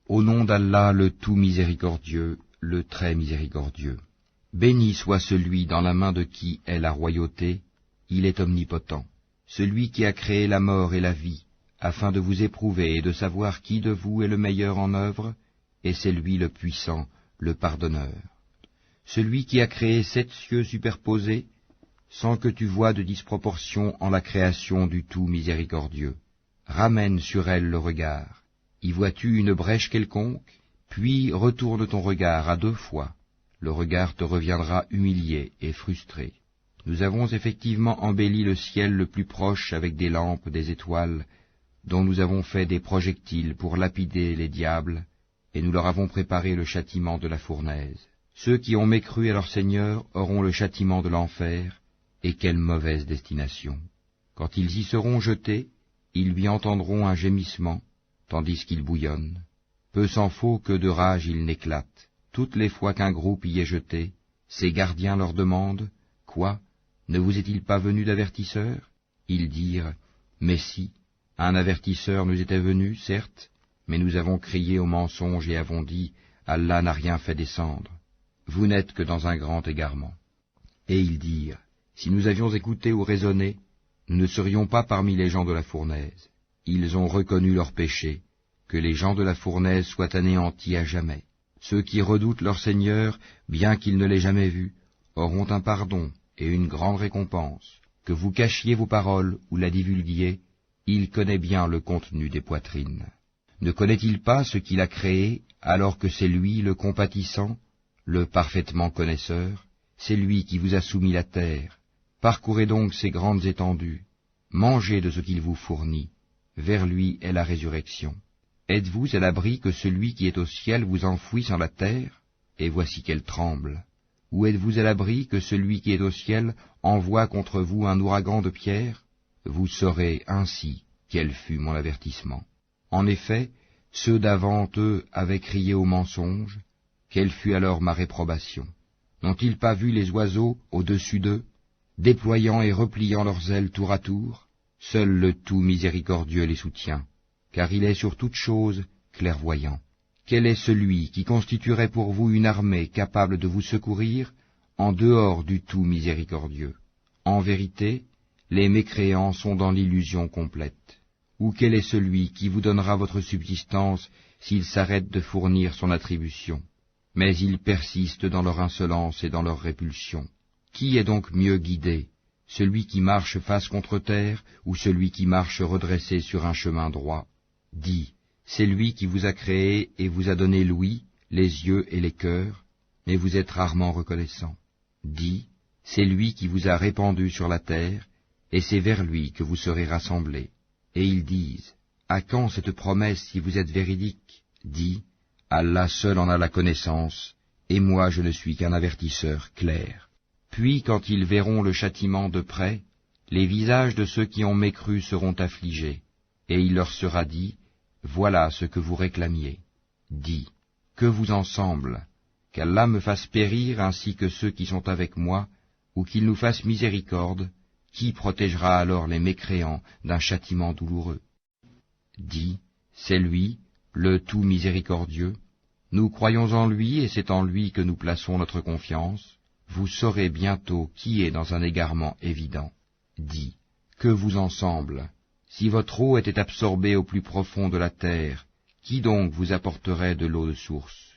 Au nom d'Allah, le tout miséricordieux, le très miséricordieux. Béni soit celui dans la main de qui est la royauté, il est omnipotent. Celui qui a créé la mort et la vie, afin de vous éprouver et de savoir qui de vous est le meilleur en œuvre, et c'est lui le puissant, le pardonneur. Celui qui a créé 7 cieux superposés, sans que tu voies de disproportion en la création du tout miséricordieux. Ramène sur elle le regard. Y vois-tu une brèche quelconque? Puis retourne ton regard à 2 fois. Le regard te reviendra humilié et frustré. Nous avons effectivement embelli le ciel le plus proche avec des lampes, des étoiles, dont nous avons fait des projectiles pour lapider les diables, et nous leur avons préparé le châtiment de la fournaise. Ceux qui ont mécru à leur Seigneur auront le châtiment de l'enfer, et quelle mauvaise destination. Quand ils y seront jetés, ils lui entendront un gémissement, tandis qu'il bouillonne. Peu s'en faut que de rage il n'éclate. Toutes les fois qu'un groupe y est jeté, ses gardiens leur demandent, « Quoi? Ne vous est-il pas venu d'avertisseur ?» Ils dirent, « Mais si, un avertisseur nous était venu, certes, mais nous avons crié au mensonge et avons dit, « Allah n'a rien fait descendre. Vous n'êtes que dans un grand égarement. » Et ils dirent, « Si nous avions écouté ou raisonné, nous ne serions pas parmi les gens de la fournaise. » Ils ont reconnu leur péché, que les gens de la fournaise soient anéantis à jamais. Ceux qui redoutent leur Seigneur, bien qu'ils ne l'aient jamais vu, auront un pardon et une grande récompense. Que vous cachiez vos paroles ou la divulguiez, il connaît bien le contenu des poitrines. Ne connaît-il pas ce qu'il a créé, alors que c'est lui le compatissant, le parfaitement connaisseur? C'est lui qui vous a soumis la terre. Parcourez donc ces grandes étendues. Mangez de ce qu'il vous fournit. Vers lui est la résurrection. Êtes-vous à l'abri que celui qui est au ciel vous enfouisse en la terre? Et voici qu'elle tremble. Ou êtes-vous à l'abri que celui qui est au ciel envoie contre vous un ouragan de pierres? Vous saurez ainsi quel fut mon avertissement. En effet, ceux d'avant eux avaient crié au mensonge. Quelle fut alors ma réprobation? N'ont-ils pas vu les oiseaux au-dessus d'eux, déployant et repliant leurs ailes tour à tour? Seul le tout miséricordieux les soutient, car il est sur toute chose clairvoyant. Quel est celui qui constituerait pour vous une armée capable de vous secourir en dehors du tout miséricordieux? En vérité, les mécréants sont dans l'illusion complète. Ou quel est celui qui vous donnera votre subsistance s'il s'arrête de fournir son attribution? Mais ils persistent dans leur insolence et dans leur répulsion. Qui est donc mieux guidé, celui qui marche face contre terre ou celui qui marche redressé sur un chemin droit? Dis, c'est lui qui vous a créé et vous a donné l'ouïe, les yeux et les cœurs, mais vous êtes rarement reconnaissant. Dis, c'est lui qui vous a répandu sur la terre, et c'est vers lui que vous serez rassemblés. Et ils disent, à quand cette promesse si vous êtes véridique? Dis, Allah seul en a la connaissance, et moi je ne suis qu'un avertisseur clair. Puis quand ils verront le châtiment de près, les visages de ceux qui ont mécru seront affligés, et il leur sera dit, voilà ce que vous réclamiez. Dis, que vous en semble, qu'Allah me fasse périr ainsi que ceux qui sont avec moi, ou qu'il nous fasse miséricorde, qui protégera alors les mécréants d'un châtiment douloureux? Dis, c'est lui, le tout miséricordieux, nous croyons en lui et c'est en lui que nous plaçons notre confiance. Vous saurez bientôt qui est dans un égarement évident. Dis, que vous en semble? Si votre eau était absorbée au plus profond de la terre, qui donc vous apporterait de l'eau de source?